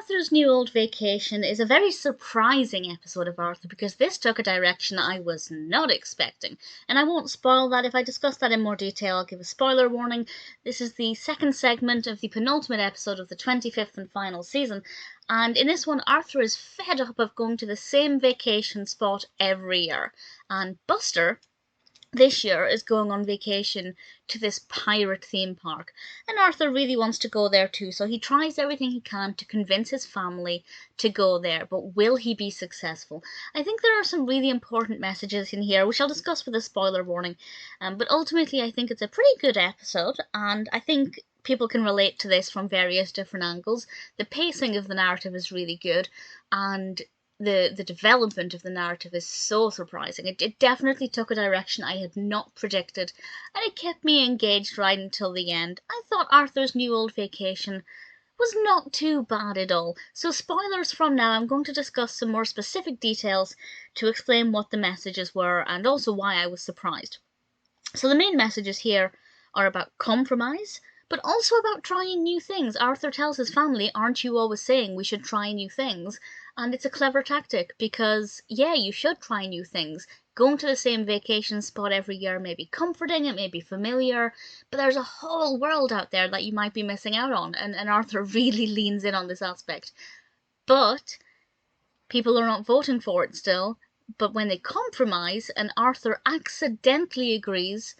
Arthur's New Old Vacation is a very surprising episode of Arthur because this took a direction I was not expecting. And I won't spoil that. If I discuss that in more detail, I'll give a spoiler warning. This is the second segment of the penultimate episode of the 25th and final season. And in this one, Arthur is fed up of going to the same vacation spot every year. And Buster, this year, is going on vacation to this pirate theme park, and Arthur really wants to go there too, so he tries everything he can to convince his family to go there, but will he be successful? I think there are some really important messages in here, which I'll discuss with a spoiler warning, but ultimately I think it's a pretty good episode, and I think people can relate to this from various different angles. The pacing of the narrative is really good, and the development of the narrative is so surprising. It definitely took a direction I had not predicted, and it kept me engaged right until the end. I thought Arthur's New Old Vacation was not too bad at all. So spoilers from now. I'm going to discuss some more specific details to explain what the messages were and also why I was surprised. So the main messages here are about compromise, but also about trying new things. Arthur tells his family, aren't you always saying we should try new things? And it's a clever tactic because, yeah, you should try new things. Going to the same vacation spot every year may be comforting, it may be familiar, but there's a whole world out there that you might be missing out on, and Arthur really leans in on this aspect. But people are not voting for it still, but when they compromise and Arthur accidentally agrees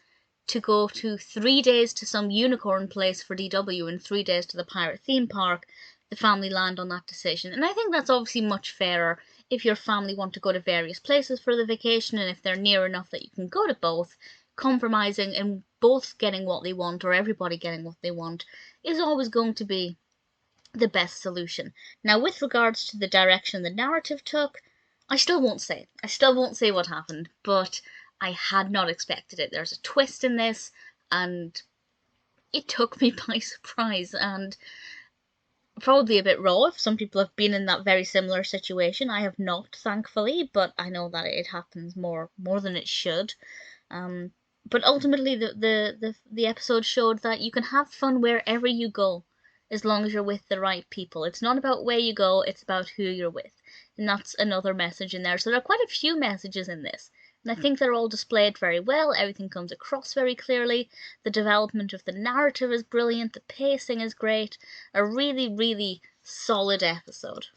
to go to 3 days to some unicorn place for DW and 3 days to the pirate theme park, the family land on that decision. And I think that's obviously much fairer if your family want to go to various places for the vacation, and if they're near enough that you can go to both. Compromising and both getting what they want, or everybody getting what they want, is always going to be the best solution. Now, with regards to the direction the narrative took, I still won't say. I still won't say what happened, but I had not expected it. There's a twist in this, and it took me by surprise, and probably a bit raw if some people have been in that very similar situation. I have not, thankfully, but I know that it happens more than it should. But ultimately, the episode showed that you can have fun wherever you go, as long as you're with the right people. It's not about where you go, it's about who you're with. And that's another message in there. So there are quite a few messages in this. And I think they're all displayed very well. Everything comes across very clearly. The development of the narrative is brilliant. The pacing is great. A really, really solid episode.